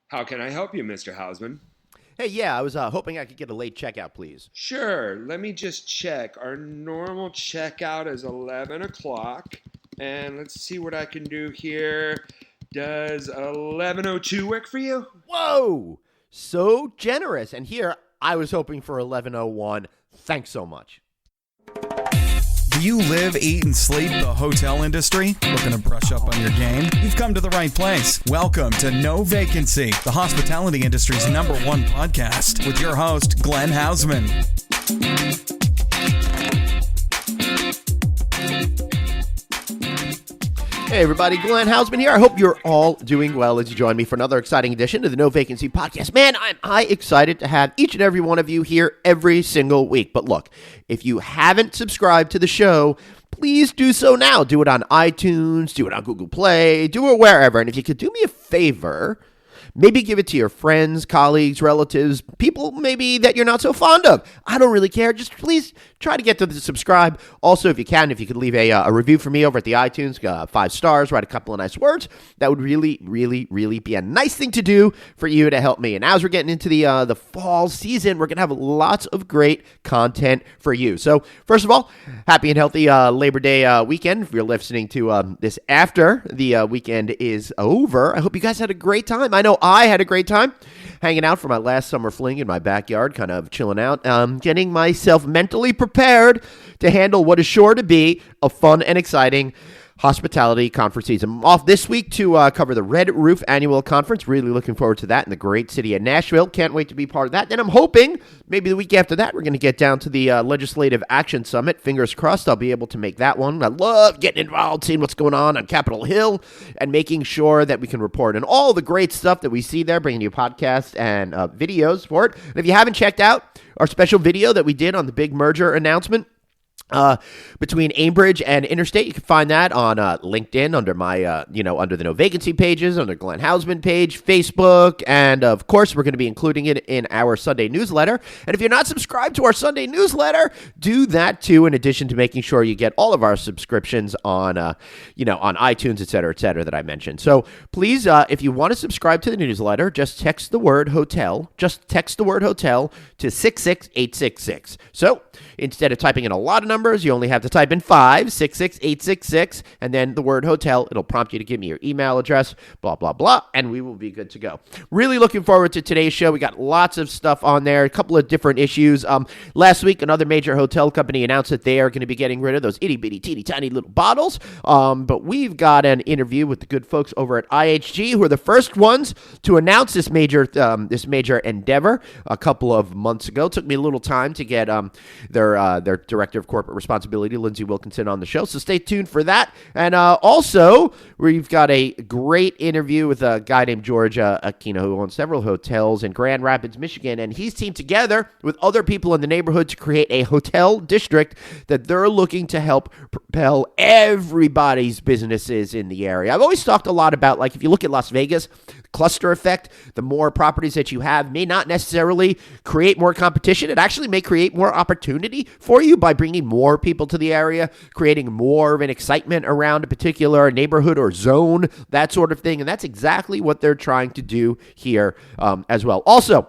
How can I help you, Mr. Hausman? Hey, yeah, I was hoping I could get a late checkout, please. Sure, let me just check. Our normal checkout is 11 o'clock. And let's see what I can do here. Does 11:02 work for you? Whoa! So generous. And here, I was hoping for 11:01. Thanks so much. Do you live, eat, and sleep the hotel industry? Looking to brush up on your game? You've come to the right place. Welcome to No Vacancy, the hospitality industry's #1 podcast, with your host, Glenn Hausman. Hey, everybody, Glenn Hausman here. I hope you're all doing well as you join me for another exciting edition of the No Vacancy podcast. Man, I'm excited to have each and every one of you here every single week. But look, if you haven't subscribed to the show, please do so now. Do it on iTunes, do it on Google Play, do it wherever. And if you could do me a favor, maybe give it to your friends, colleagues, relatives, people maybe that you're not so fond of. I don't really care. Just please try to get to the subscribe. Also, if you could leave a review for me over at the iTunes, 5 stars, write a couple of nice words. That would really, really, really be a nice thing to do for you to help me. And as we're getting into the fall season, we're going to have lots of great content for you. So first of all, happy and healthy Labor Day weekend. If you're listening to this after the weekend is over, I hope you guys had a great time. I know I had a great time hanging out for my last summer fling in my backyard, kind of chilling out, getting myself mentally prepared to handle what is sure to be a fun and exciting hospitality conference season. I'm off this week to cover the Red Roof Annual Conference. Really looking forward to that in the great city of Nashville. Can't wait to be part of that. Then I'm hoping maybe the week after that we're going to get down to the Legislative Action Summit. Fingers crossed I'll be able to make that one. I love getting involved, seeing what's going on Capitol Hill, and making sure that we can report on all the great stuff that we see there, bringing you podcasts and videos for it. And if you haven't checked out our special video that we did on the big merger announcement between Ambridge and Interstate, you can find that on LinkedIn under my, under the No Vacancy pages, under Glenn Hausman page, Facebook, and of course, we're going to be including it in our Sunday newsletter. And if you're not subscribed to our Sunday newsletter, do that too, in addition to making sure you get all of our subscriptions on, on iTunes, et cetera, that I mentioned. So please, if you want to subscribe to the newsletter, just text the word hotel. Just text the word hotel to 66866. So instead of typing in a lot of numbers, you only have to type in 566866 and then the word hotel. It'll prompt you to give me your email address, blah, blah, blah, and we will be good to go. Really looking forward to today's show. We got lots of stuff on there, a couple of different issues. Last week, another major hotel company announced that they are going to be getting rid of those itty-bitty, teeny-tiny little bottles. But we've got an interview with the good folks over at IHG, who are the first ones to announce this major endeavor a couple of months ago. It took me a little time to get their director of corporate responsibility, Lindsay Wilkinson, on the show, so stay tuned for that. And also, we've got a great interview with a guy named George Aquino, who owns several hotels in Grand Rapids, Michigan, and he's teamed together with other people in the neighborhood to create a hotel district that they're looking to help propel everybody's businesses in the area. I've always talked a lot about, like, if you look at Las Vegas, cluster effect, the more properties that you have may not necessarily create more competition. It actually may create more opportunity for you by bringing more people to the area, creating more of an excitement around a particular neighborhood or zone, that sort of thing. And that's exactly what they're trying to do here as well. Also,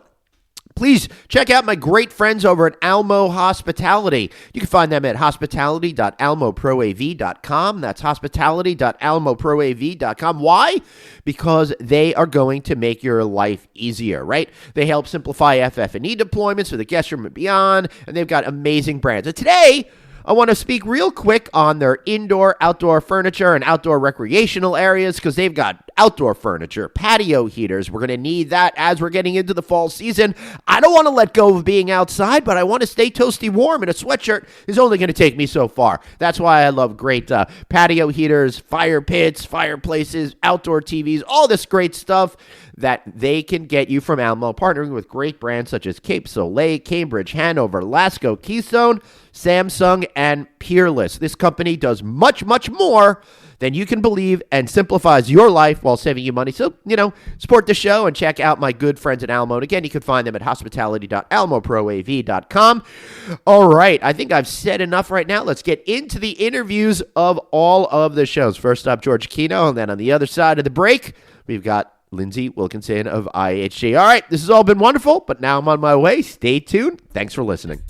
please check out my great friends over at Almo Hospitality. You can find them at hospitality.almoproav.com. That's hospitality.almoproav.com. Why? Because they are going to make your life easier, right? They help simplify FF&E deployments for the guest room and beyond, and they've got amazing brands. And today, I want to speak real quick on their indoor, outdoor furniture and outdoor recreational areas, because they've got outdoor furniture, patio heaters. We're going to need that as we're getting into the fall season. I don't want to let go of being outside, but I want to stay toasty warm, and a sweatshirt is only going to take me so far. That's why I love great patio heaters, fire pits, fireplaces, outdoor TVs, all this great stuff that they can get you from Almo, partnering with great brands such as Cape Soleil, Cambridge, Hanover, Lasco, Keystone, Samsung, and Peerless. This company does much, much more than you can believe and simplifies your life while saving you money. So, support the show and check out my good friends at Almo. And again, you can find them at hospitality.almoproav.com. All right, I think I've said enough right now. Let's get into the interviews of all of the shows. First up, George Aquino, and then on the other side of the break, we've got Lindsay Wilkinson of IHG. All right, this has all been wonderful, but now I'm on my way. Stay tuned. Thanks for listening.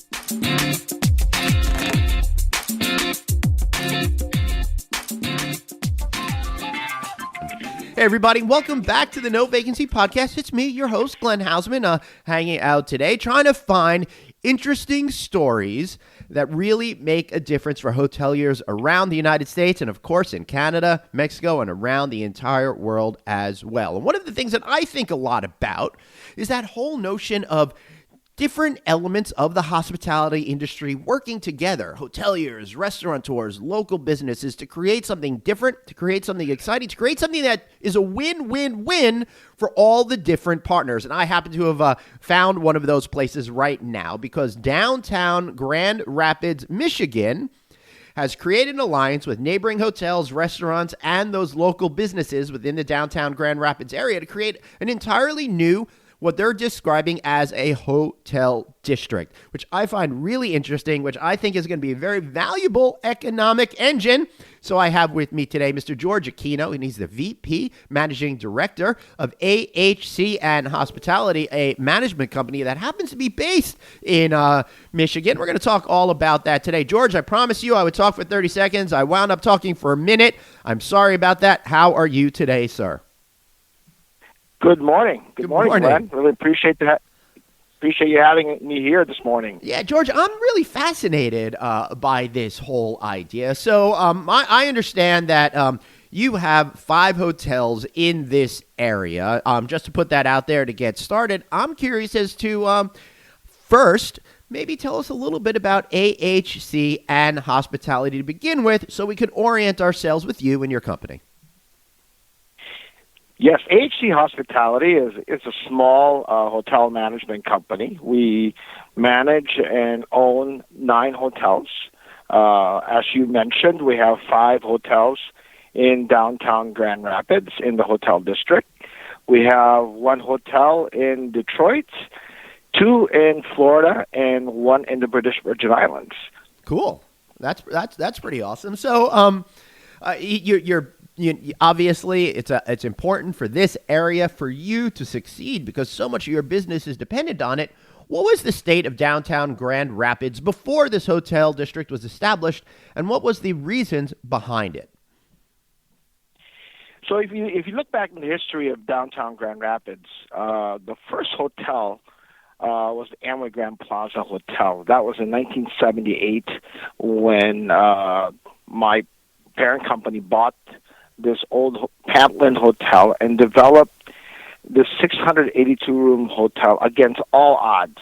Hey, everybody. Welcome back to the No Vacancy Podcast. It's me, your host, Glenn Hausman, hanging out today, trying to find interesting stories that really make a difference for hoteliers around the United States and, of course, in Canada, Mexico, and around the entire world as well. And one of the things that I think a lot about is that whole notion of different elements of the hospitality industry working together, hoteliers, restaurateurs, local businesses, to create something different, to create something exciting, to create something that is a win-win-win for all the different partners. And I happen to have found one of those places right now because downtown Grand Rapids, Michigan, has created an alliance with neighboring hotels, restaurants, and those local businesses within the downtown Grand Rapids area to create an entirely new, what they're describing as a hotel district, which I find really interesting, which I think is going to be a very valuable economic engine. So I have with me today Mr. George Aquino, and he's the VP Managing Director of AHC+Hospitality, a management company that happens to be based in Michigan. We're going to talk all about that today. George, I promised you I would talk for 30 seconds. I wound up talking for a minute. I'm sorry about that. How are you today, sir? Good morning. Good morning, Glenn. Really appreciate that. Appreciate you having me here this morning. Yeah, George, I'm really fascinated by this whole idea. So I understand that you have 5 hotels in this area. Just to put that out there to get started, I'm curious as to, first, maybe tell us a little bit about AHC+Hospitality to begin with so we could orient ourselves with you and your company. Yes, AHC Hospitality is a small hotel management company. We manage and own 9 hotels. As you mentioned, we have 5 hotels in downtown Grand Rapids in the hotel district. We have 1 hotel in Detroit, 2 in Florida, and 1 in the British Virgin Islands. Cool. That's pretty awesome. So you're obviously, it's important for this area for you to succeed because so much of your business is dependent on it. What was the state of downtown Grand Rapids before this hotel district was established, and what was the reasons behind it? So if you look back in the history of downtown Grand Rapids, the first hotel was the Amway Grand Plaza Hotel. That was in 1978 when my parent company bought this old Pantland Hotel and developed this 682-room hotel against all odds.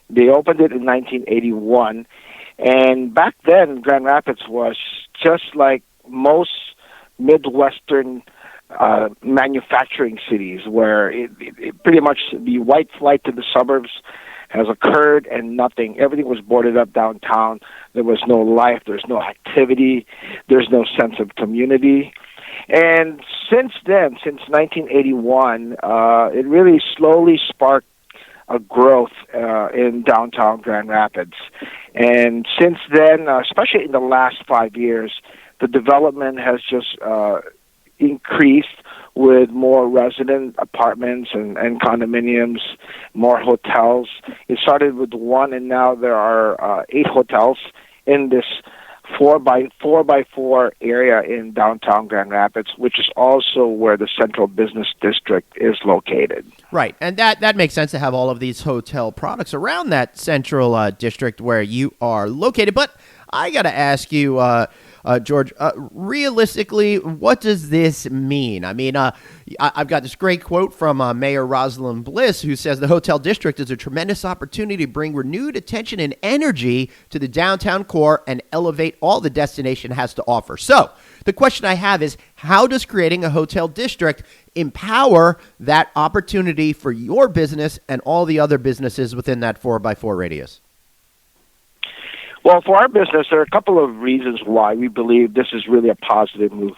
They opened it in 1981, and back then, Grand Rapids was just like most Midwestern manufacturing cities, where it pretty much the white flight to the suburbs has occurred and everything was boarded up downtown. There was no life, there's no activity, there's no sense of community. And since then, since 1981, it really slowly sparked a growth in downtown Grand Rapids. And since then, especially in the last 5 years, the development has just increased with more resident apartments and condominiums, more hotels. It started with 1, and now there are 8 hotels in this 4x4 area in downtown Grand Rapids, which is also where the Central Business District is located. Right, and that makes sense to have all of these hotel products around that Central District where you are located. But I got to ask you, George, realistically, what does this mean? I mean, I've got this great quote from Mayor Rosalind Bliss, who says the hotel district is a tremendous opportunity to bring renewed attention and energy to the downtown core and elevate all the destination has to offer. So the question I have is, how does creating a hotel district empower that opportunity for your business and all the other businesses within that 4x4 radius? Well, for our business, there are a couple of reasons why we believe this is really a positive move.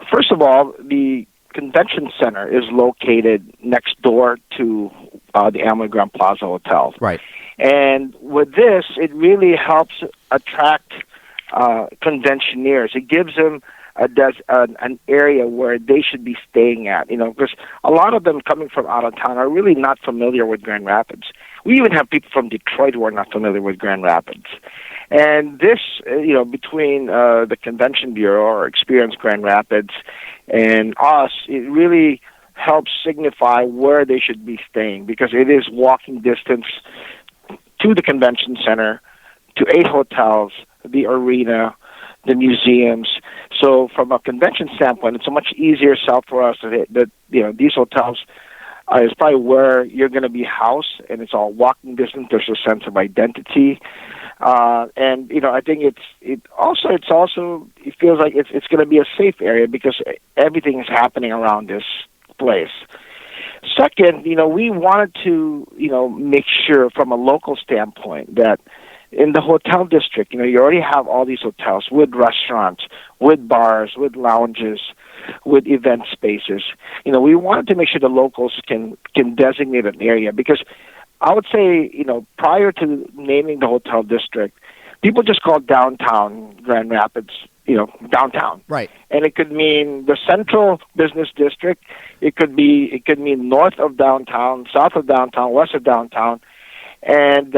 First of all, the convention center is located next door to the Amway Grand Plaza Hotel. Right. And with this, it really helps attract conventioneers. It gives them an area where they should be staying at. You know, because a lot of them coming from out of town are really not familiar with Grand Rapids. We even have people from Detroit who are not familiar with Grand Rapids. And this, between the Convention Bureau or Experience Grand Rapids and us, it really helps signify where they should be staying, because it is walking distance to the convention center, to 8 hotels, the arena, the museums. So from a convention standpoint, it's a much easier sell for us that these hotels is probably where you're going to be housed, and it's all walking distance. There's a sense of identity. And I think it feels like it's going to be a safe area because everything is happening around this place. Second, we wanted to make sure from a local standpoint that in the hotel district, you already have all these hotels with restaurants, with bars, with lounges, with event spaces. We wanted to make sure the locals can designate an area, because I would say, prior to naming the hotel district, people just called downtown Grand Rapids, downtown. Right. And it could mean the central business district. It could mean north of downtown, south of downtown, west of downtown. And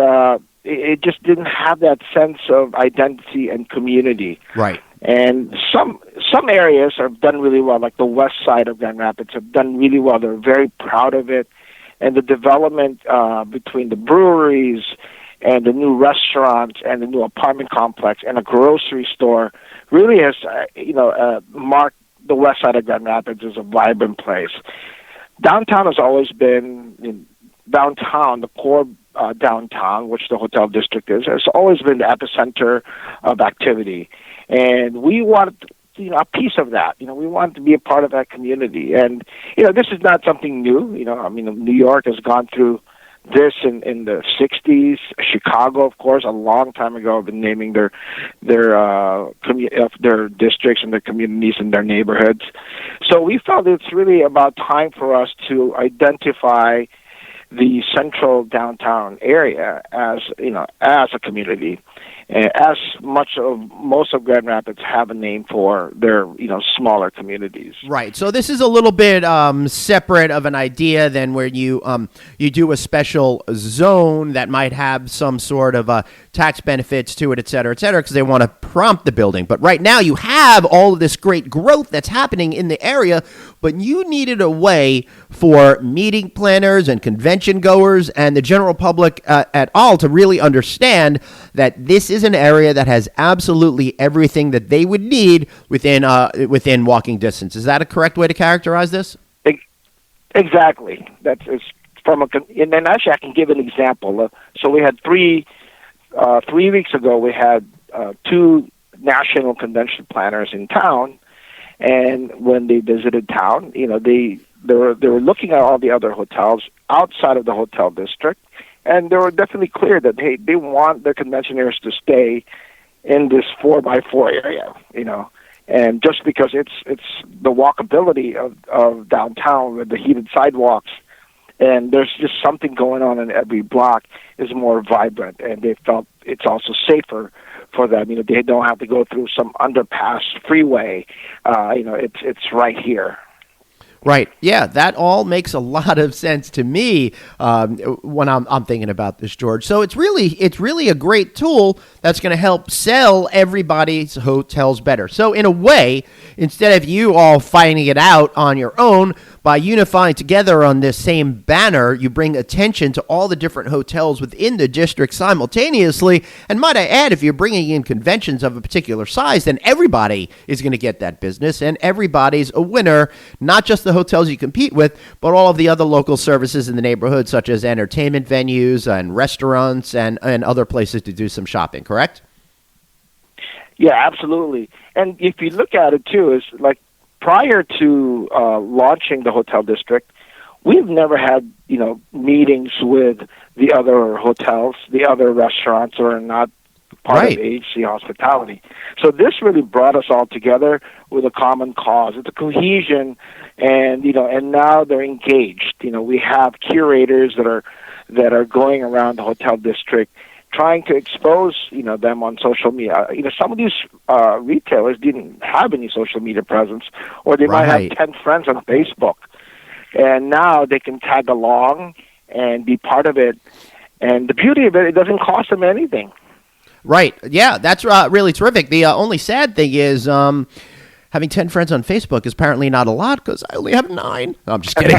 it just didn't have that sense of identity and community. Right. And some areas have done really well, like the west side of Grand Rapids have done really well. They're very proud of it. And the development between the breweries and the new restaurants and the new apartment complex and a grocery store really has, marked the west side of Grand Rapids as a vibrant place. Downtown has always been, downtown, the core downtown, which the hotel district is, has always been the epicenter of activity. And we wanted a piece of that. We want to be a part of that community. And, this is not something new. New York has gone through this in the 60s. Chicago, of course, a long time ago, have been naming their districts and their communities and their neighborhoods. So we felt it's really about time for us to identify the central downtown area as a community. As most of Grand Rapids have a name for their smaller communities. Right. So this is a little bit separate of an idea than where you do a special zone that might have some sort of tax benefits to it, et cetera, because they want to prompt the building. But right now you have all of this great growth that's happening in the area, but you needed a way for meeting planners and convention goers and the general public at all to really understand that this is an area that has absolutely everything that they would need within walking distance. Is that a correct way to characterize this? Exactly. And then actually I can give an example. So we had 3 weeks ago, we had 2 national convention planners in town, and when they visited town, they were looking at all the other hotels outside of the hotel district, and they were definitely clear that they want their conventioners to stay in this 4x4 area, and just because it's the walkability of downtown with the heated sidewalks, and there's just something going on in every block is more vibrant, and they felt it's also safer for them. They don't have to go through some underpass freeway. It's right here. Right. Yeah, that all makes a lot of sense to me when I'm thinking about this, George. So it's really a great tool that's going to help sell everybody's hotels better. So in a way, instead of you all fighting it out on your own, by unifying together on this same banner, you bring attention to all the different hotels within the district simultaneously. And might I add, if you're bringing in conventions of a particular size, then everybody is going to get that business, and everybody's a winner, not just the hotels you compete with, but all of the other local services in the neighborhood, such as entertainment venues and restaurants and other places to do some shopping, correct? Yeah, absolutely. And if you look at it, too, is like prior to launching the hotel district, we've never had, meetings with the other hotels, the other restaurants, or not part of AHC Hospitality. So this really brought us all together with a common cause. It's a cohesion, and and now they're engaged. We have curators that are going around the hotel district trying to expose, them on social media. Some of these retailers didn't have any social media presence, or they might have 10 friends on Facebook. And now they can tag along and be part of it. And the beauty of it, it doesn't cost them anything. Right. Yeah, that's really terrific. The only sad thing is having 10 friends on Facebook is apparently not a lot because I only have 9. No, I'm just kidding.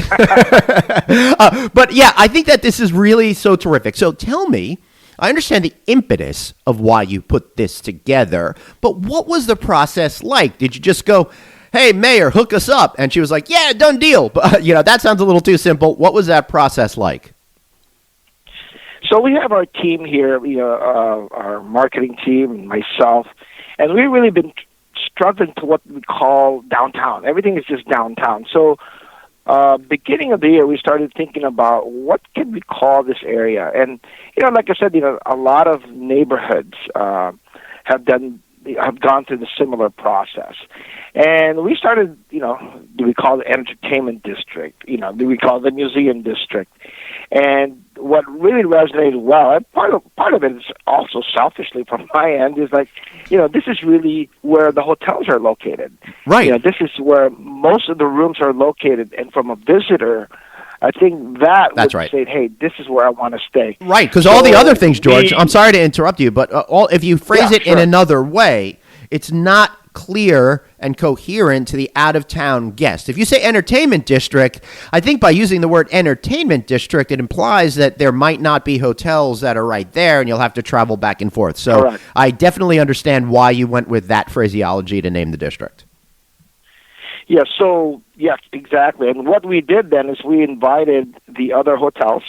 But yeah, I think that this is really so terrific. So tell me, I understand the impetus of why you put this together, but what was the process like? Did you just go, hey, Mayor, hook us up? And she was like, yeah, done deal. But, that sounds a little too simple. What was that process like? So we have our team here, our marketing team and myself, and we've really been struggling to what we call downtown. Everything is just downtown. So beginning of the year, we started thinking about what can we call this area. And, like I said, a lot of neighborhoods have gone through the similar process. And we started, do we call it entertainment district? Do we call it the museum district? And what really resonated well, and part of it is also selfishly from my end, is like, this is really where the hotels are located. Right. This is where most of the rooms are located. And from a visitor, I think that's would right. say, hey, this is where I want to stay. Right, because all the other things, George, I'm sorry to interrupt you, but if you phrase it in another way, it's not clear and coherent to the out-of-town guest. If you say entertainment district, I think by using the word entertainment district, it implies that there might not be hotels that are right there and you'll have to travel back and forth. So Correct. I definitely understand why you went with that phraseology to name the district. Yeah, yes, exactly. And what we did then is we invited the other hotels.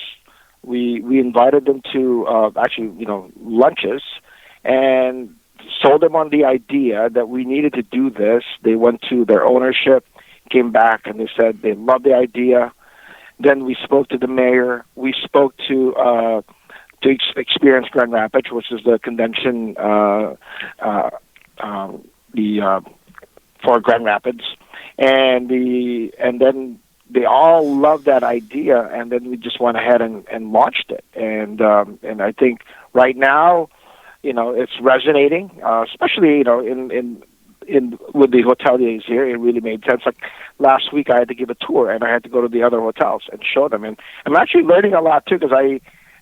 We invited them to lunches, and sold them on the idea that we needed to do this. They went to their ownership, came back, and they said they loved the idea. Then we spoke to the mayor. We spoke to Experience Grand Rapids, which is the convention for Grand Rapids, and then they all loved that idea. And then we just went ahead and launched it. And I think right now, it's resonating, especially, in with the hoteliers here. It really made sense. Like last week, I had to give a tour, and I had to go to the other hotels and show them. And I'm actually learning a lot too, because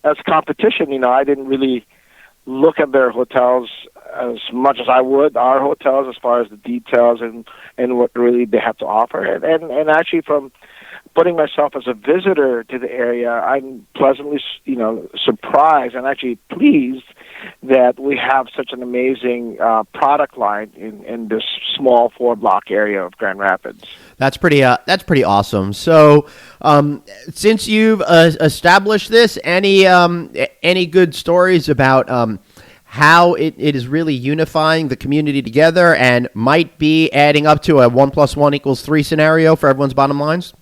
as competition, I didn't really look at their hotels as much as I would our hotels, as far as the details and what really they have to offer. And actually, from putting myself as a visitor to the area, I'm pleasantly, surprised and actually pleased that we have such an amazing product line in this small 4-block area of Grand Rapids. That's pretty awesome. So, since you've established this, any good stories about how it is really unifying the community together and might be adding up to a 1 + 1 = 3 scenario for everyone's bottom lines?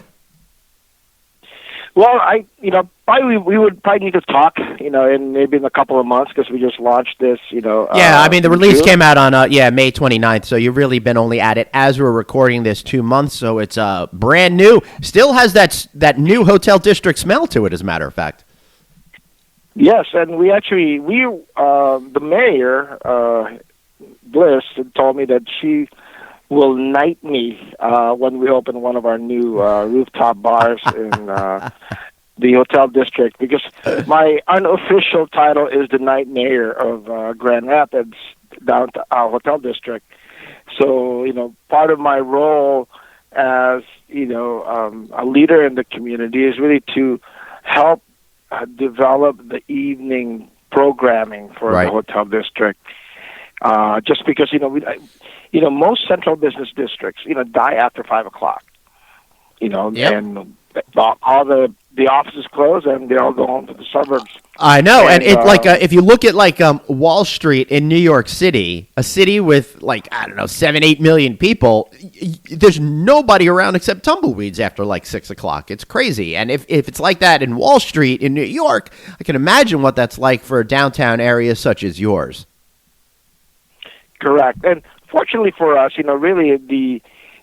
Well, we would probably need to talk, in maybe in a couple of months, because we just launched this, Yeah, the release came out on, May 29th, so you've really been only at it as we're recording this 2 months, so it's brand new. Still has that new hotel district smell to it, as a matter of fact. Yes, and the mayor, Bliss, had told me that she will knight me when we open one of our new rooftop bars in the hotel district, because my unofficial title is the night mayor of Grand Rapids downtown hotel district. So, part of my role as, a leader in the community is really to help develop the evening programming for the hotel district. Just because, most central business districts, die after 5 o'clock, and all the offices close and they all go home to the suburbs. I know. And it's if you look at Wall Street in New York City, a city with 7-8 million people, there's nobody around except tumbleweeds after 6 o'clock. It's crazy. And if it's like that in Wall Street in New York, I can imagine what that's like for downtown areas such as yours. Correct. And fortunately for us, really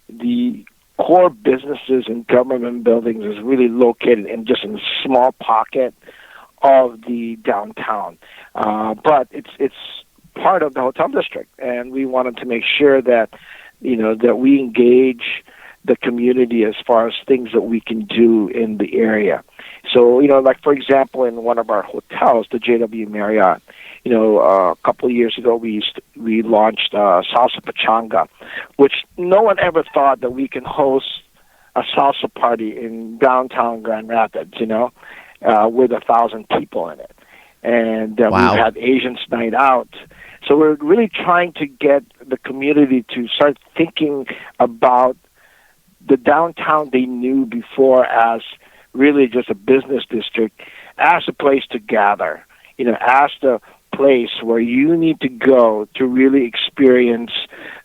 the core businesses and government buildings is really located in just a small pocket of the downtown. But it's part of the hotel district, and we wanted to make sure that, that we engage the community as far as things that we can do in the area. So, like for example, in one of our hotels, the JW Marriott, a couple of years ago, we launched Salsa Pachanga, which no one ever thought that we can host a salsa party in downtown Grand Rapids, with 1,000 people in it. And Wow. we've had Asians night out. So we're really trying to get the community to start thinking about the downtown they knew before as really just a business district, as a place to gather, as the place where you need to go to really experience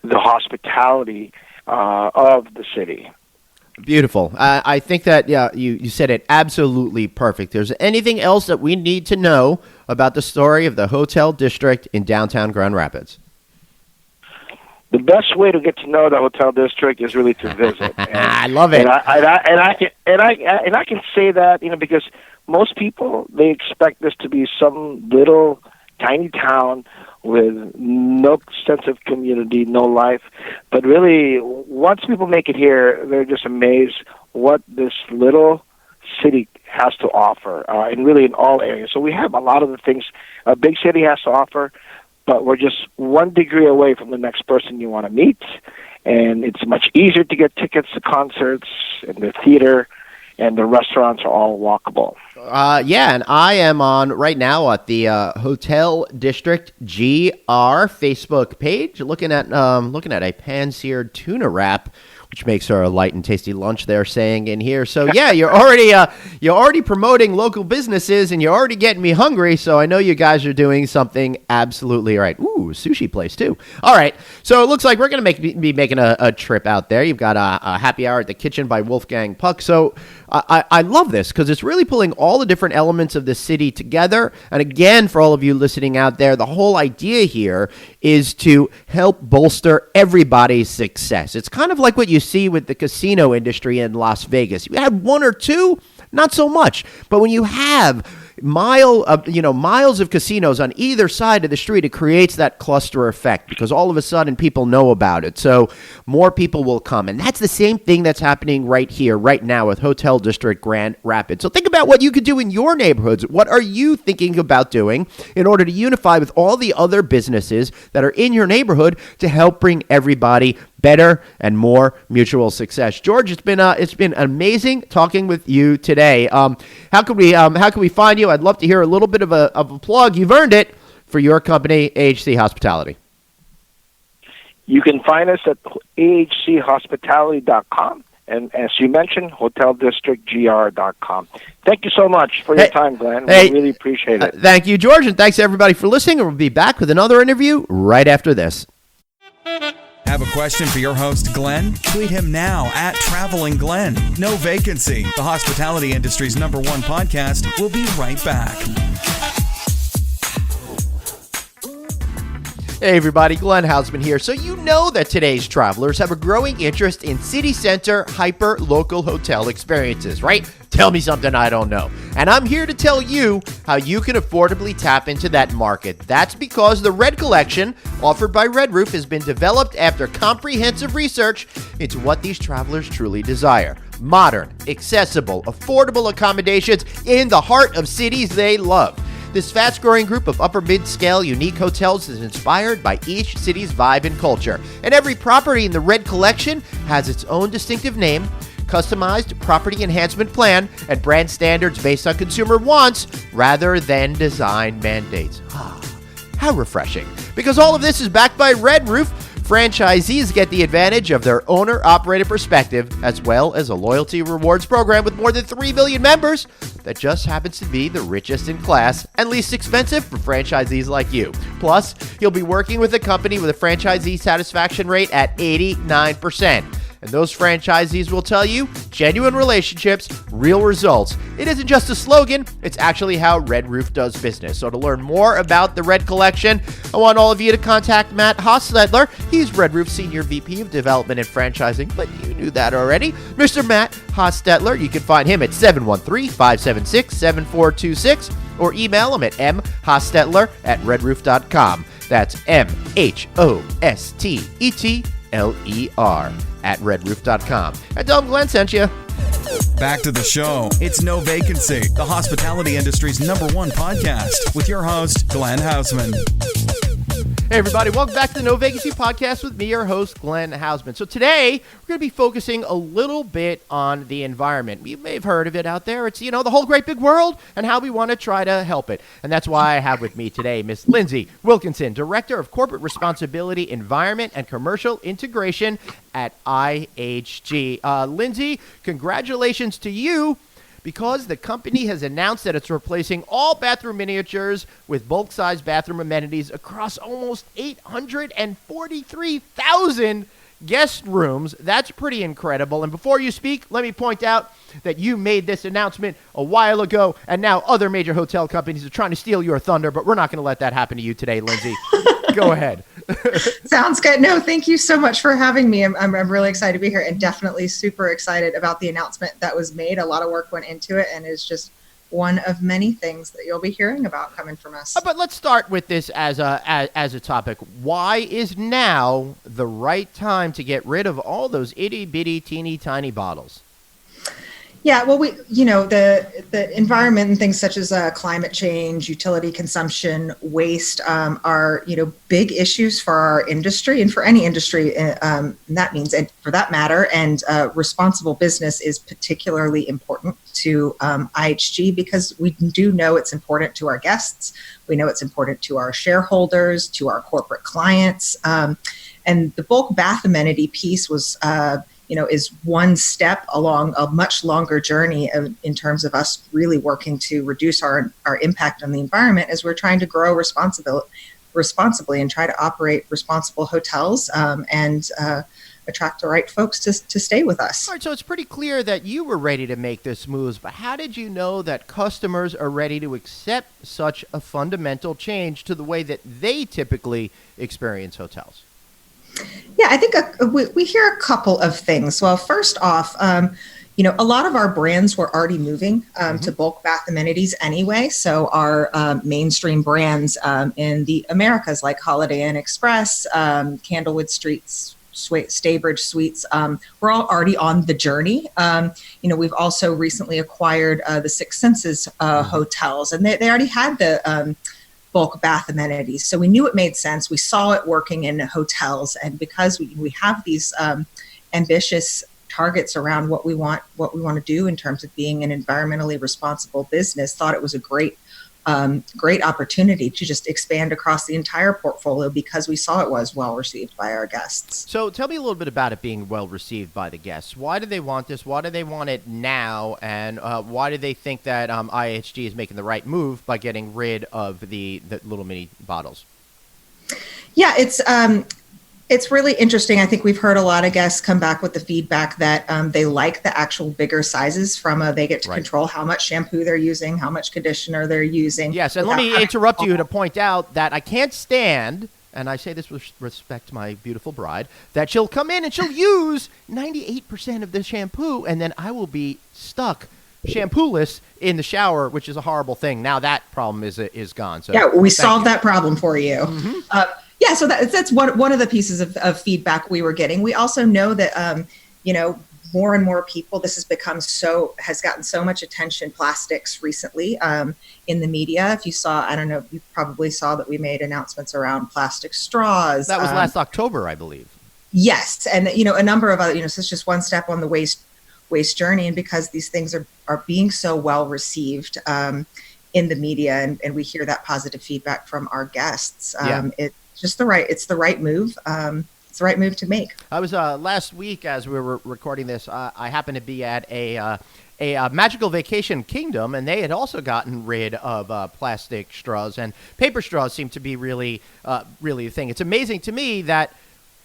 the hospitality of the city. Beautiful. I think that, you said it absolutely perfect. There's anything else that we need to know about the story of the hotel district in downtown Grand Rapids? The best way to get to know the hotel district is really to visit. And, I love it. And I can say that, because most people, they expect this to be some little tiny town with no sense of community, no life. But really, once people make it here, they're just amazed what this little city has to offer, and really in all areas. So we have a lot of the things a big city has to offer, but we're just 1 degree away from the next person you want to meet. And it's much easier to get tickets to concerts and the theater, and the restaurants are all walkable. And I am on right now at the Hotel District GR Facebook page, looking at a pan-seared tuna wrap, which makes her a light and tasty lunch. They're saying in here. So yeah, you're already promoting local businesses, and you're already getting me hungry. So I know you guys are doing something absolutely right. Ooh, sushi place too. All right, so it looks like we're gonna be making a trip out there. You've got a happy hour at the Kitchen by Wolfgang Puck. So I love this because it's really pulling all the different elements of the city together. And again, for all of you listening out there, the whole idea here is to help bolster everybody's success. It's kind of like what you see with the casino industry in Las Vegas. You have one or two, not so much. But when you have miles of casinos on either side of the street, it creates that cluster effect because all of a sudden people know about it. So more people will come. And that's the same thing that's happening right here, right now with Hotel District Grand Rapids. So think about what you could do in your neighborhoods. What are you thinking about doing in order to unify with all the other businesses that are in your neighborhood to help bring everybody better and more mutual success? George, it's been amazing talking with you today. How can we find you? I'd love to hear a little bit of a plug. You've earned it for your company, AHC Hospitality. You can find us at AHCHospitality.com, and as you mentioned, HotelDistrictGR.com. Thank you so much for your time, Glenn. We really appreciate it. Thank you, George, and thanks everybody for listening. And we'll be back with another interview right after this. Have a question for your host, Glenn? Tweet him now at Traveling Glenn. No Vacancy, the hospitality industry's #1 podcast. We'll be right back. Hey everybody, Glenn Hausman here. So you know that today's travelers have a growing interest in city center hyper-local hotel experiences, right? Tell me something I don't know. And I'm here to tell you how you can affordably tap into that market. That's because the Red Collection, offered by Red Roof, has been developed after comprehensive research into what these travelers truly desire. Modern, accessible, affordable accommodations in the heart of cities they love. This fast-growing group of upper-mid-scale unique hotels is inspired by each city's vibe and culture. And every property in the Red Collection has its own distinctive name, customized property enhancement plan, and brand standards based on consumer wants rather than design mandates. How refreshing. Because all of this is backed by Red Roof, franchisees get the advantage of their owner-operator perspective, as well as a loyalty rewards program with more than 3 million members that just happens to be the richest in class and least expensive for franchisees like you. Plus, you'll be working with a company with a franchisee satisfaction rate at 89%. And those franchisees will tell you, genuine relationships, real results. It isn't just a slogan, it's actually how Red Roof does business. So to learn more about the Red Collection, I want all of you to contact Matt Hostetler. He's Red Roof's Senior VP of Development and Franchising, but you knew that already. Mr. Matt Hostetler, you can find him at 713-576-7426. or email them at mhostetler@redroof.com. That's MHOSTETLER at redroof.com. And tell them Glenn sent you. Back to the show. It's No Vacancy, the hospitality industry's #1 podcast with your host, Glenn Hausman. Hey, everybody. Welcome back to the No Vacancy podcast with me, your host, Glenn Hausman. So today, we're going to be focusing a little bit on the environment. You may have heard of it out there. It's, the whole great big world and how we want to try to help it. And that's why I have with me today Miss Lindsay Wilkinson, Director of Corporate Responsibility, Environment, and Commercial Integration at IHG. Lindsay, congratulations to you, because the company has announced that it's replacing all bathroom miniatures with bulk-size bathroom amenities across almost 843,000 guest rooms. That's pretty incredible. And before you speak, let me point out that you made this announcement a while ago, and now other major hotel companies are trying to steal your thunder, but we're not going to let that happen to you today, Lindsay. Go ahead. Sounds good. No, thank you so much for having me. I'm really excited to be here, and definitely super excited about the announcement that was made. A lot of work went into it, and is just one of many things that you'll be hearing about coming from us. But let's start with this as a topic. Why is now the right time to get rid of all those itty bitty teeny tiny bottles? Yeah, well, the environment and things such as climate change, utility consumption, waste are big issues for our industry and for any industry. And that means, and for that matter, and responsible business is particularly important to IHG, because we do know it's important to our guests. We know it's important to our shareholders, to our corporate clients, and the bulk bath amenity piece was. Is one step along a much longer journey in terms of us really working to reduce our impact on the environment as we're trying to grow responsibly and try to operate responsible hotels and attract the right folks to stay with us. All right, so it's pretty clear that you were ready to make this move, but how did you know that customers are ready to accept such a fundamental change to the way that they typically experience hotels? Yeah, I think we hear a couple of things. Well, first off, a lot of our brands were already moving to bulk bath amenities anyway. So our mainstream brands in the Americas, like Holiday Inn Express, Candlewood Streets, Staybridge Suites, we're all already on the journey. We've also recently acquired the Six Senses hotels, and they already had the bulk bath amenities. So we knew it made sense. We saw it working in hotels. And because we have these ambitious targets around what we want to do in terms of being an environmentally responsible business, thought it was a great opportunity to just expand across the entire portfolio, because we saw it was well received by our guests. So tell me a little bit about it being well received by the guests. Why do they want this? Why do they want it now? And why do they think that IHG is making the right move by getting rid of the little mini bottles? Yeah, it's really interesting. I think we've heard a lot of guests come back with the feedback that they like the actual bigger sizes they get to control how much shampoo they're using, how much conditioner they're using. Yes, and let me interrupt you to point out that I can't stand, and I say this with respect to my beautiful bride, that she'll come in and she'll use 98% of the shampoo, and then I will be stuck shampooless in the shower, which is a horrible thing. Now that problem is gone. So yeah, we solved that problem for you. Mm-hmm. Yeah, so that's one of the pieces of feedback we were getting. We also know that more and more people, this has gotten so much attention, plastics recently in the media. If you saw, I don't know, you probably saw that we made announcements around plastic straws. That was last October, I believe. Yes, and a number of other, so it's just one step on the waste journey, and because these things are being so well received in the media, and we hear that positive feedback from our guests. It's the right move. It's the right move to make. I was last week, as we were recording this, I happened to be at a Magical Vacation Kingdom, and they had also gotten rid of plastic straws, and paper straws seem to be really a thing. It's amazing to me that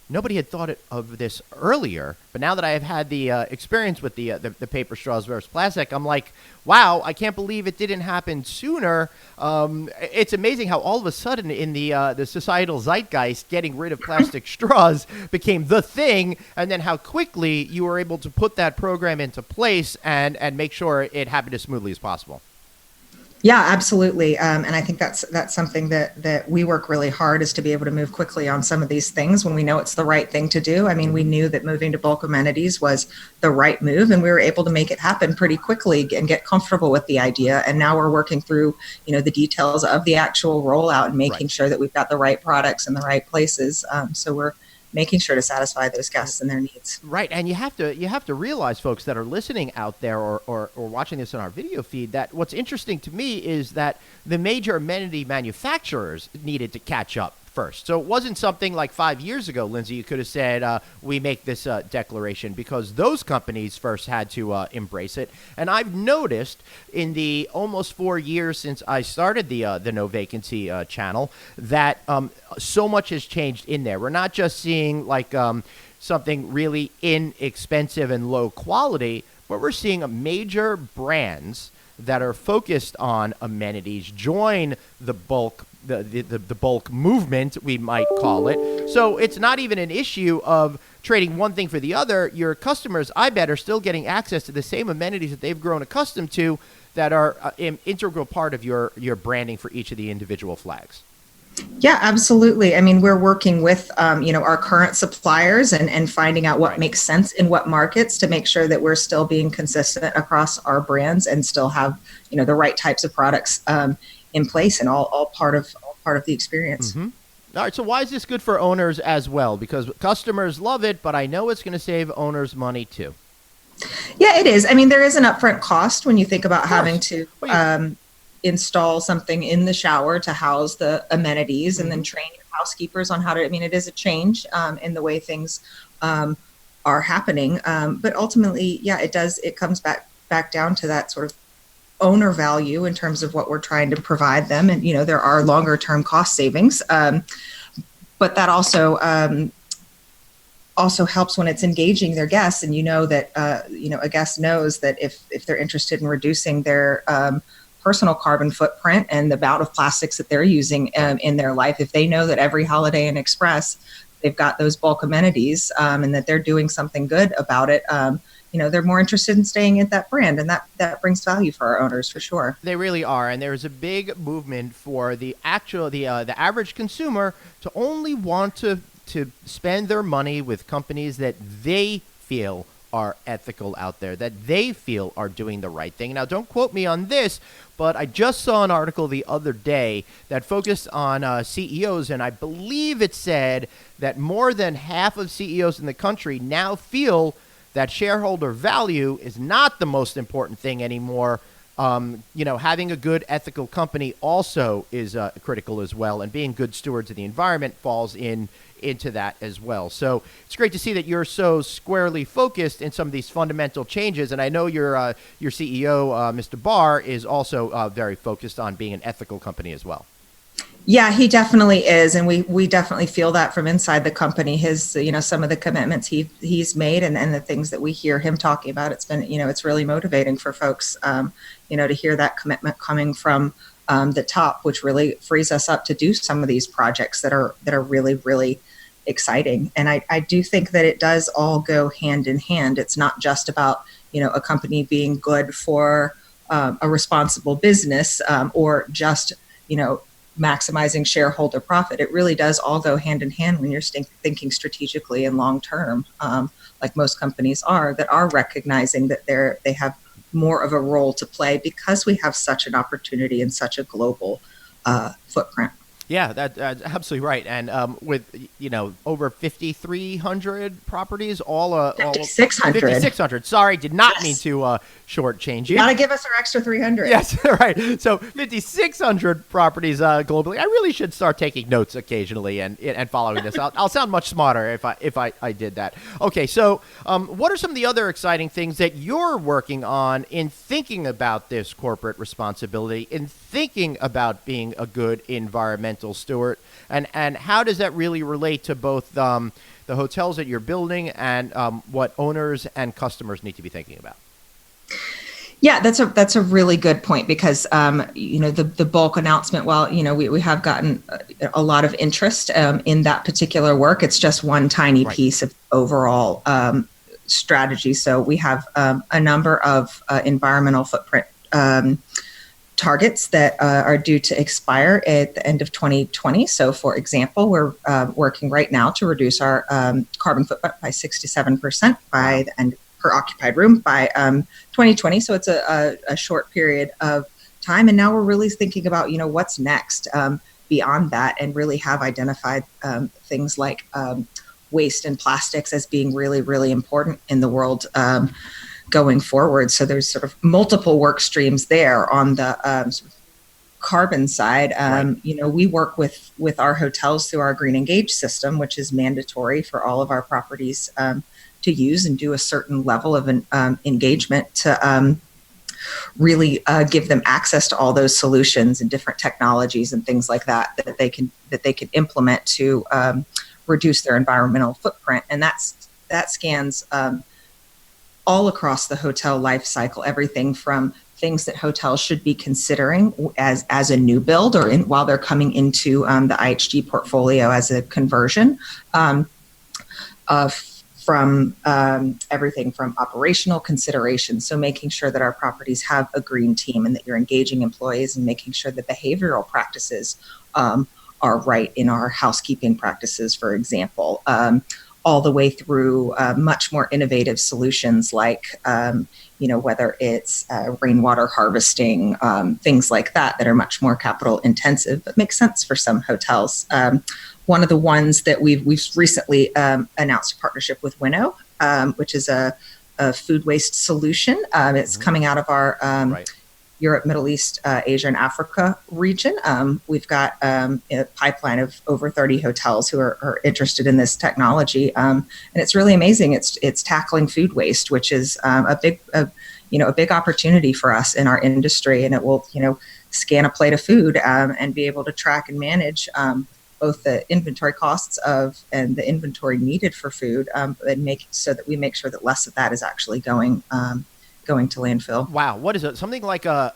nobody had thought of this earlier, but now that I have had the experience with the paper straws versus plastic, I'm like, wow, I can't believe it didn't happen sooner. It's amazing how all of a sudden in the societal zeitgeist, getting rid of plastic straws became the thing, and then how quickly you were able to put that program into place and make sure it happened as smoothly as possible. Yeah, absolutely. And I think that's something that we work really hard, is to be able to move quickly on some of these things when we know it's the right thing to do. I mean, we knew that moving to bulk amenities was the right move, and we were able to make it happen pretty quickly and get comfortable with the idea. And now we're working through, the details of the actual rollout and making sure that we've got the right products in the right places. So we're making sure to satisfy those guests and their needs. Right, and you have to realize, folks that are listening out there or watching this on our video feed, that what's interesting to me is that the major amenity manufacturers needed to catch up first. So it wasn't something like 5 years ago, Lindsay, you could have said, we make this declaration, because those companies first had to embrace it. And I've noticed in the almost 4 years since I started the No Vacancy channel that so much has changed in there. We're not just seeing like something really inexpensive and low quality, but we're seeing major brands that are focused on amenities join the bulk the bulk movement, we might call it. So it's not even an issue of trading one thing for the other. Your customers, I bet, are still getting access to the same amenities that they've grown accustomed to, that are an integral part of your branding for each of the individual flags. Yeah, absolutely. I mean, we're working with, our current suppliers and finding out what makes sense in what markets, to make sure that we're still being consistent across our brands and still have, the right types of products in place, and all part of the experience. Mm-hmm. All right. So why is this good for owners as well? Because customers love it, but I know it's going to save owners money too. Yeah, it is. I mean, there is an upfront cost when you think about having to install something in the shower to house the amenities, and then train your housekeepers on how to. I mean, it is a change in the way things are happening, but ultimately, yeah, it does. It comes back down to that sort of owner value in terms of what we're trying to provide them, and there are longer term cost savings, but that also helps when it's engaging their guests, and that a guest knows that if they're interested in reducing their personal carbon footprint and the amount of plastics that they're using in their life, if they know that every Holiday Inn Express they've got those bulk amenities, and that they're doing something good about it, they're more interested in staying at that brand, and that brings value for our owners for sure. They really are, and there's a big movement for the average consumer to only want to spend their money with companies that they feel are ethical out there, that they feel are doing the right thing. Now, don't quote me on this, but I just saw an article the other day that focused on CEOs, and I believe it said that more than half of CEOs in the country now feel that shareholder value is not the most important thing anymore. Having a good ethical company also is critical as well, and being good stewards of the environment falls into that as well. So it's great to see that you're so squarely focused in some of these fundamental changes, and I know your CEO, Mr. Barr, is also very focused on being an ethical company as well. Yeah, he definitely is, and we definitely feel that from inside the company. His, some of the commitments he's made, and the things that we hear him talking about. It's been, it's really motivating for folks, to hear that commitment coming from the top, which really frees us up to do some of these projects that are really, really exciting. And I do think that it does all go hand in hand. It's not just about a company being good for a responsible business, or just maximizing shareholder profit. It really does all go hand in hand when you're thinking strategically and long term, like most companies that are recognizing that they have more of a role to play because we have such an opportunity and such a global footprint. Yeah, that's absolutely right. And with, over 5,300 properties, 5,600. 5,600. Sorry, did not mean to shortchange you. You got to give us our extra 300. Yes, right. So 5,600 properties globally. I really should start taking notes occasionally and following this. I'll sound much smarter if I did that. Okay, so what are some of the other exciting things that you're working on in thinking about this corporate responsibility, in thinking about being a good environmental steward, and how does that really relate to both the hotels that you're building and what owners and customers need to be thinking about? Yeah, that's a really good point, because the bulk announcement, while we have gotten a lot of interest in that particular work, it's just one tiny piece of overall strategy. So we have a number of environmental footprint targets that are due to expire at the end of 2020. So, for example, we're working right now to reduce our carbon footprint by 67% by the end per occupied room by 2020. So it's a short period of time. And now we're really thinking about, what's next beyond that, and really have identified things like waste and plastics as being really, really important in the world going forward. So there's sort of multiple work streams there on the sort of carbon side. We work with our hotels through our Green Engage system, which is mandatory for all of our properties to use and do a certain level of engagement to really give them access to all those solutions and different technologies and things like that they can implement to reduce their environmental footprint. And that scans all across the hotel life cycle, everything from things that hotels should be considering as a new build or while they're coming into the IHG portfolio as a conversion, from everything from operational considerations. So making sure that our properties have a green team and that you're engaging employees, and making sure that behavioral practices are right in our housekeeping practices, for example, all the way through much more innovative solutions like, whether it's rainwater harvesting, things like that are much more capital intensive, but make sense for some hotels. One of the ones that we've recently announced a partnership with Winnow, which is a food waste solution. It's coming out of our Europe, Middle East, Asia, and Africa region. We've got a pipeline of over 30 hotels who are interested in this technology, and it's really amazing. It's tackling food waste, which is a big opportunity for us in our industry, and it will scan a plate of food and be able to track and manage both the inventory costs and the inventory needed for food, and make sure that less of that is actually going to landfill. Wow, what is it? Something like a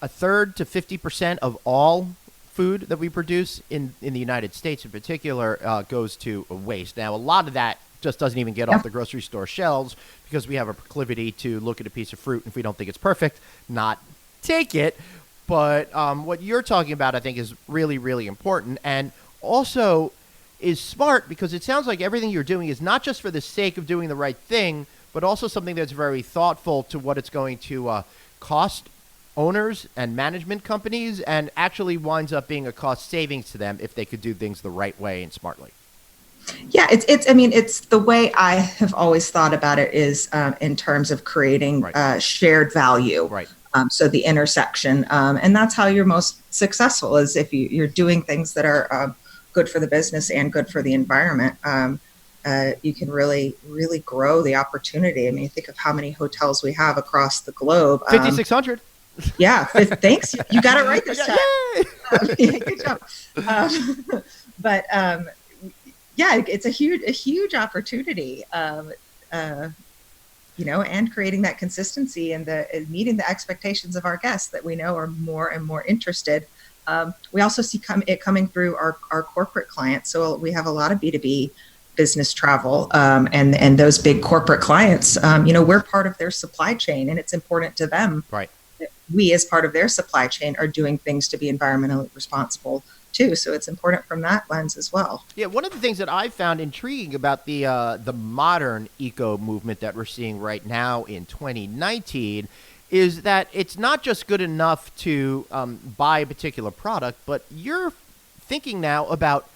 third to 50% of all food that we produce in the United States, in particular, goes to waste. Now, a lot of that just doesn't even get off the grocery store shelves because we have a proclivity to look at a piece of fruit, and if we don't think it's perfect, not take it. But what you're talking about, I think, is really, really important, and also is smart, because it sounds like everything you're doing is not just for the sake of doing the right thing, but also something that's very thoughtful to what it's going to cost owners and management companies, and actually winds up being a cost savings to them if they could do things the right way and smartly. Yeah, it's the way I have always thought about it is in terms of creating shared value. Right. So the intersection, and that's how you're most successful, is if you're doing things that are good for the business and good for the environment. You can really, really grow the opportunity. I mean, think of how many hotels we have across the globe. 5,600. Yeah, thanks. You got it right this time. Good job. But it's a huge opportunity. And creating that consistency and meeting the expectations of our guests that we know are more and more interested. We also see it coming through our corporate clients. So we have a lot of B2B business travel, and those big corporate clients, we're part of their supply chain, and it's important to them. Right. That we, as part of their supply chain, are doing things to be environmentally responsible too. So it's important from that lens as well. Yeah, one of the things that I found intriguing about the modern eco movement that we're seeing right now in 2019 is that it's not just good enough to buy a particular product, but you're thinking now about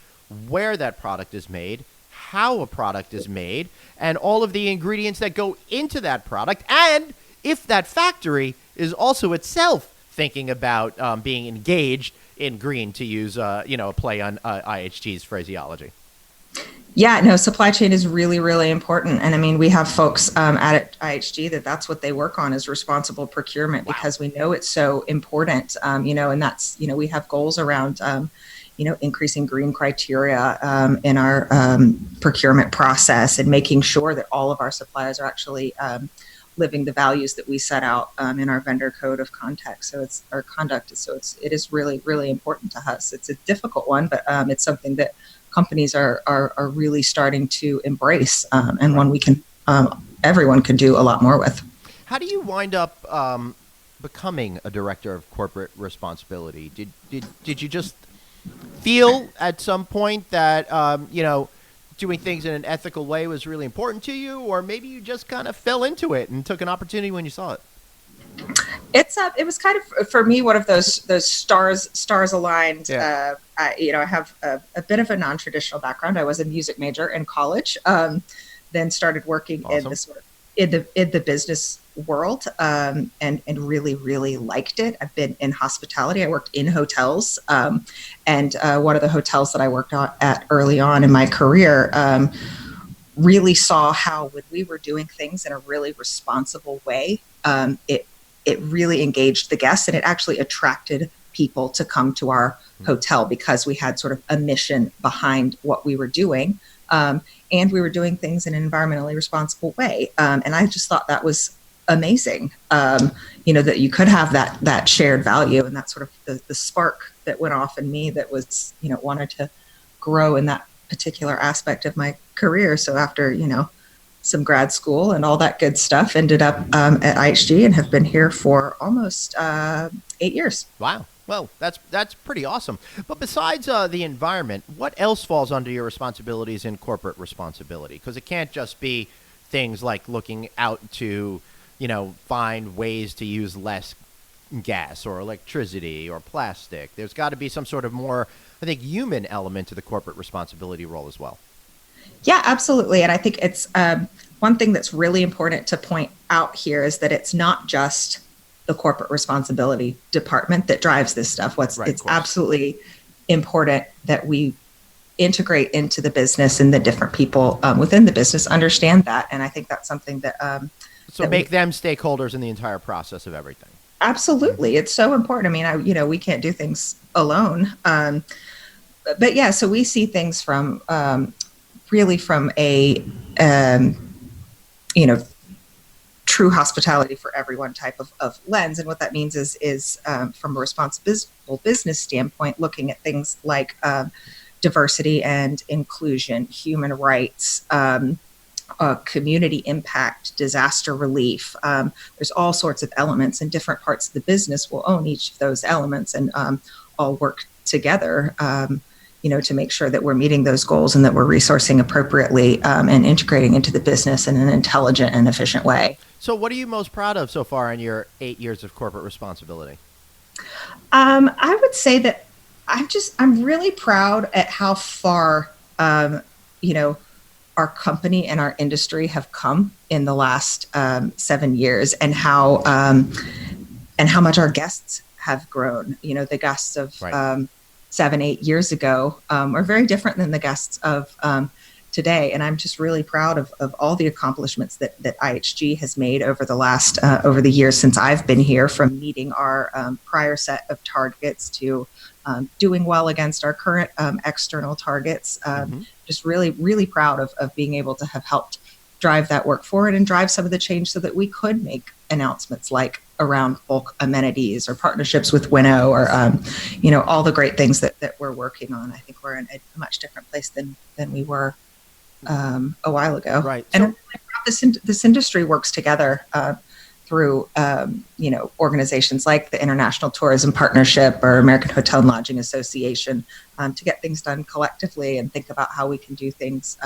where that product is made, how a product is made, and all of the ingredients that go into that product, and if that factory is also itself thinking about being engaged in green, to use a play on IHG's phraseology. Yeah, no, supply chain is really, really important. And I mean, we have folks at IHG that's what they work on, is responsible procurement, because we know it's so important, and that's, we have goals around, increasing green criteria in our procurement process, and making sure that all of our suppliers are actually living the values that we set out in our vendor code of conduct. So it is really, really important to us. It's a difficult one, but it's something that companies are really starting to embrace, and one everyone can do a lot more with. How do you wind up becoming a director of corporate responsibility? Did you just feel at some point that doing things in an ethical way was really important to you, or maybe you just kind of fell into it and took an opportunity when you saw it? It was kind of, for me, one of those stars aligned. Yeah. I have a bit of a non-traditional background. I was a music major in college, then started working Awesome. in the business world, and really, really liked it. I've been in hospitality. I worked in hotels, and one of the hotels that I worked at early on in my career really saw how, when we were doing things in a really responsible way, it really engaged the guests, and it actually attracted people to come to our hotel because we had sort of a mission behind what we were doing. And we were doing things in an environmentally responsible way. And I just thought that was amazing, that you could have that shared value, and that sort of the spark that went off in me that was, wanted to grow in that particular aspect of my career. So after, some grad school and all that good stuff, ended up at IHG and have been here for almost 8 years. Wow. Well, that's pretty awesome. But besides the environment, what else falls under your responsibilities in corporate responsibility? Because it can't just be things like looking out to, find ways to use less gas or electricity or plastic. There's got to be some sort of more, I think, human element to the corporate responsibility role as well. Yeah, absolutely. And I think it's one thing that's really important to point out here is that it's not just the corporate responsibility department that drives this stuff. It's absolutely important that we integrate into the business, and the different people within the business understand that. And I think that's something that make them stakeholders in the entire process of everything. Absolutely, it's so important. I mean, we can't do things alone. But yeah, so we see things from really from a true hospitality for everyone type of lens. And what that means is from a responsible business standpoint, looking at things like diversity and inclusion, human rights, community impact, disaster relief. There's all sorts of elements, and different parts of the business will own each of those elements and all work together to make sure that we're meeting those goals and that we're resourcing appropriately and integrating into the business in an intelligent and efficient way. So what are you most proud of so far in your 8 years of corporate responsibility? I would say that I'm really proud at how far, our company and our industry have come in the last 7 years, and how much our guests have grown. The guests of 7-8 years ago are very different than the guests of today. And I'm just really proud of all the accomplishments that IHG has made over the years since I've been here, from meeting our prior set of targets to doing well against our current external targets. Just really, really proud of being able to have helped drive that work forward and drive some of the change so that we could make announcements like around bulk amenities or partnerships with Winnow, or all the great things that we're working on. I think we're in a much different place than we were a while ago. Right. And I'm really proud this industry works together through organizations like the International Tourism Partnership or American Hotel and Lodging Association to get things done collectively and think about how we can do things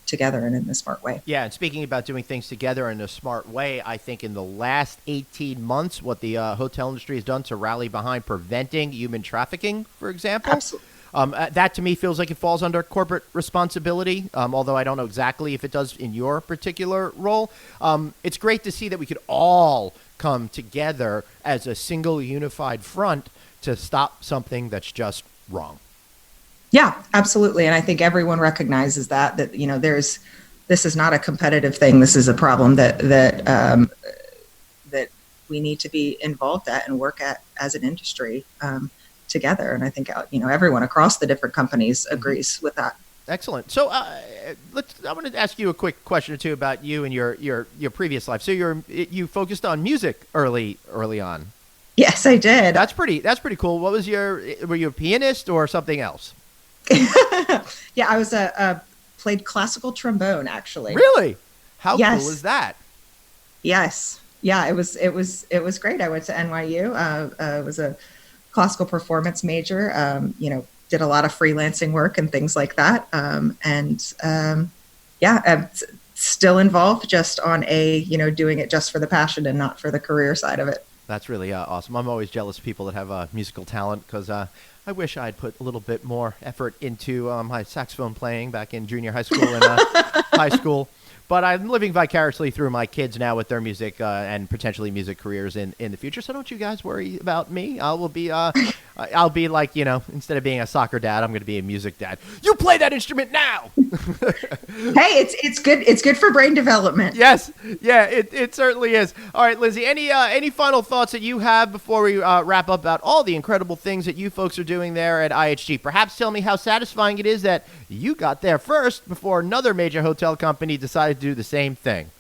together and in a smart way. Yeah, and speaking about doing things together in a smart way, I think in the last 18 months, what the hotel industry has done to rally behind preventing human trafficking, for example. Absolutely. That to me feels like it falls under corporate responsibility, although I don't know exactly if it does in your particular role. It's great to see that we could all come together as a single unified front to stop something that's just wrong. Yeah, absolutely. And I think everyone recognizes that this is not a competitive thing. This is a problem that we need to be involved at and work at as an industry together. And I think everyone across the different companies agrees with that. Excellent. So I want to ask you a quick question or two about you and your previous life. So you focused on music early on. Yes, I did. That's pretty cool. What was were you a pianist or something else? Yeah, I was played classical trombone, actually. Really? How Yes. cool is that? Yes. Yeah, it was great. I went to NYU. Was a classical performance major. Did a lot of freelancing work and things like that. I'm still involved, just on doing it just for the passion and not for the career side of it. That's really awesome. I'm always jealous of people that have musical talent, because I wish I'd put a little bit more effort into my saxophone playing back in junior high school and high school. But I'm living vicariously through my kids now with their music and potentially music careers in the future. So don't you guys worry about me. I'll be like, instead of being a soccer dad, I'm going to be a music dad. You play that instrument now. Hey, it's good. It's good for brain development. Yes. Yeah, it certainly is. All right, Lindsay, any final thoughts that you have before we wrap up about all the incredible things that you folks are doing there at IHG? Perhaps tell me how satisfying it is that you got there first before another major hotel company decided to do the same thing.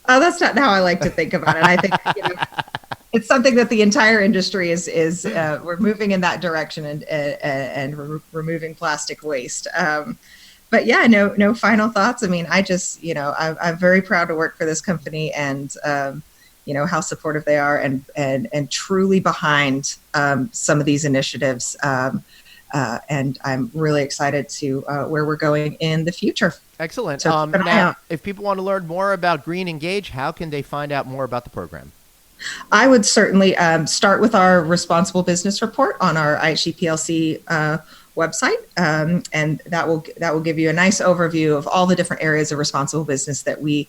Oh, that's not how I like to think about it. I think it's something that the entire industry is we're moving in that direction and removing plastic waste. But yeah, no final thoughts. I mean, I just I'm very proud to work for this company, and how supportive they are, and truly behind some of these initiatives. And I'm really excited to where we're going in the future. Excellent. So now, if people want to learn more about Green Engage, how can they find out more about the program? I would certainly start with our responsible business report on our IHG PLC website, and that will give you a nice overview of all the different areas of responsible business that we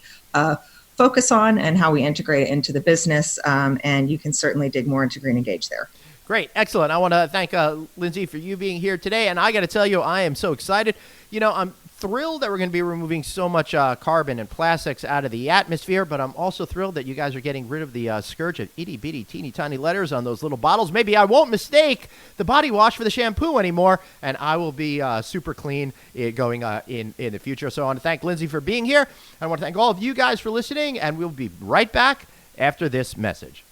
focus on and how we integrate it into the business. And you can certainly dig more into Green Engage there. Great. Excellent. I want to thank Lindsay for you being here today. And I got to tell you, I am so excited. I'm thrilled that we're going to be removing so much carbon and plastics out of the atmosphere, but I'm also thrilled that you guys are getting rid of the scourge of itty-bitty, teeny-tiny letters on those little bottles. Maybe I won't mistake the body wash for the shampoo anymore, and I will be super clean going in the future. So I want to thank Lindsay for being here. I want to thank all of you guys for listening, and we'll be right back after this message.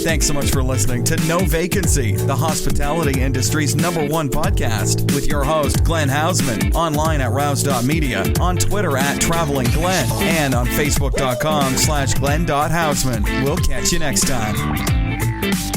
Thanks so much for listening to No Vacancy, the hospitality industry's #1 podcast, with your host, Glenn Hausman, online at rouse.media, on Twitter at Traveling Glenn, and on Facebook.com/Glenn.Hausman. We'll catch you next time.